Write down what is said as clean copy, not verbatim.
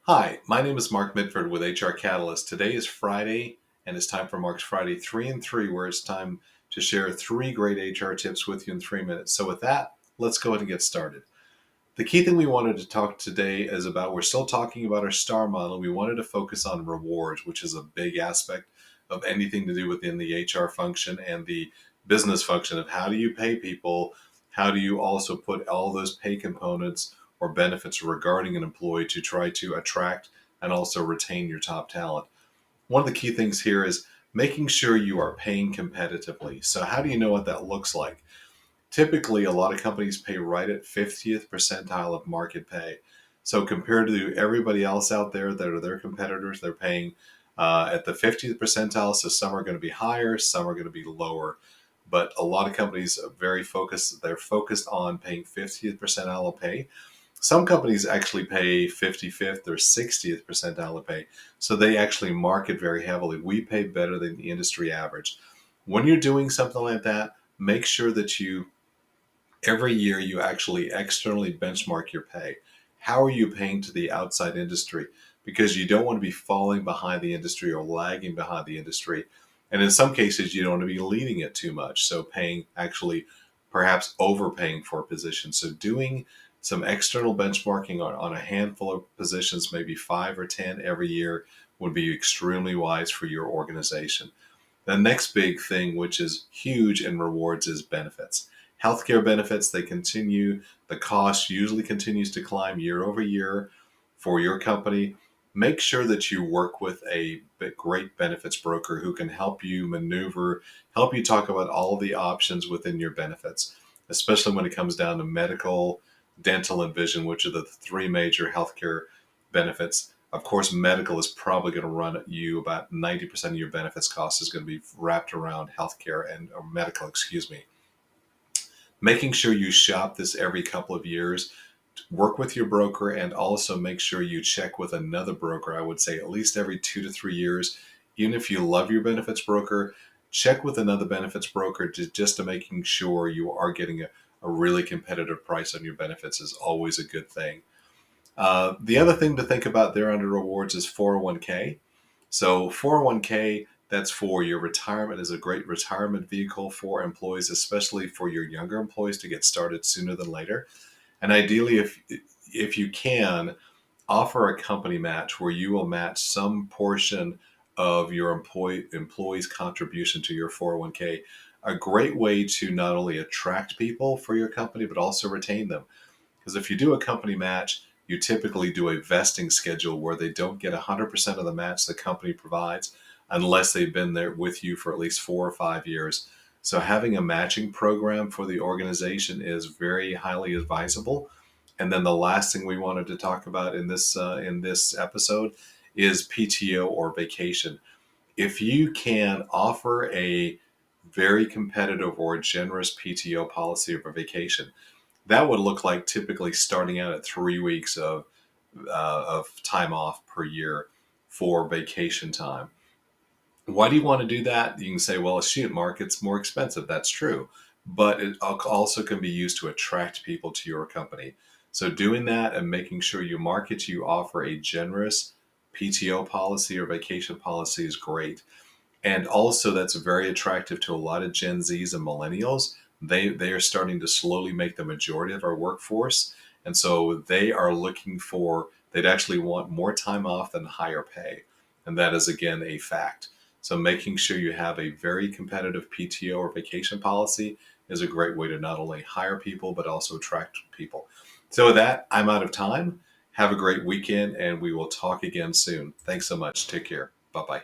Hi, my name is Mark Mitford with HR Catalyst. Today is Friday, and it's time for Mark's Friday 3 and 3, where it's time to share 3 great HR tips with you in 3 minutes. So, with that, let's go ahead and get started. The key thing we wanted to talk today is about we're still talking about our STAR model. We wanted to focus on rewards, which is a big aspect of anything to do within the HR function and the business function of how do you pay people? How do you also put all those pay components or benefits regarding an employee to try to attract and also retain your top talent? One of the key things here is making sure you are paying competitively. So, how do you know what that looks like? Typically, a lot of companies pay right at 50th percentile of market pay. So compared to everybody else out there that are their competitors, they're paying at the 50th percentile. So some are going to be higher, some are going to be lower. But a lot of companies are very focused. They're focused on paying 50th percentile of pay. Some companies actually pay 55th or 60th percentile of pay. So they actually market very heavily. We pay better than the industry average. When you're doing something like that, make sure that you every year you actually externally benchmark your pay. How are you paying to the outside industry? Because you don't want to be falling behind the industry or lagging behind the industry. And in some cases, you don't want to be leading it too much. So paying actually perhaps overpaying for a position. So doing some external benchmarking on a handful of positions, maybe 5 or 10 every year, would be extremely wise for your organization. The next big thing, which is huge in rewards, is benefits. Healthcare benefits, they continue, the cost usually continues to climb year over year for your company. Make sure that you work with a great benefits broker who can help you maneuver, help you talk about all the options within your benefits, especially when it comes down to medical, dental, and vision, which are the 3 major healthcare benefits. Of course, medical is probably going to run you about 90% of your benefits cost is going to be wrapped around healthcare and or medical, excuse me. Making sure you shop this every couple of years, work with your broker, and also make sure you check with another broker. I would say at least every 2 to 3 years. Even if you love your benefits broker, check with another benefits broker just to making sure you are getting a really competitive price on your benefits is always a good thing. The other thing to think about there under rewards is 401k. So 401k, that's for your retirement, is a great retirement vehicle for employees, especially for your younger employees to get started sooner than later. And ideally, if you can, offer a company match where you will match some portion of your employee's contribution to your 401k. A great way to not only attract people for your company, but also retain them. Because if you do a company match, you typically do a vesting schedule where they don't get 100% of the match the company provides unless they've been there with you for at least 4 or 5 years. So having a matching program for the organization is very highly advisable. And then the last thing we wanted to talk about in this episode is PTO or vacation. If you can offer a very competitive or generous PTO policy or vacation, that would look like typically starting out at 3 weeks of time off per year for vacation time. Why do you want to do that? You can say, well, shoot, Mark, it's more expensive. That's true. But it also can be used to attract people to your company. So doing that and making sure you offer a generous PTO policy or vacation policy is great. And also that's very attractive to a lot of Gen Zs and millennials. They are starting to slowly make the majority of our workforce. And so they are looking for, they'd actually want more time off than higher pay. And that is again a fact. So making sure you have a very competitive PTO or vacation policy is a great way to not only hire people, but also attract people. So with that, I'm out of time. Have a great weekend and we will talk again soon. Thanks so much. Take care. Bye bye.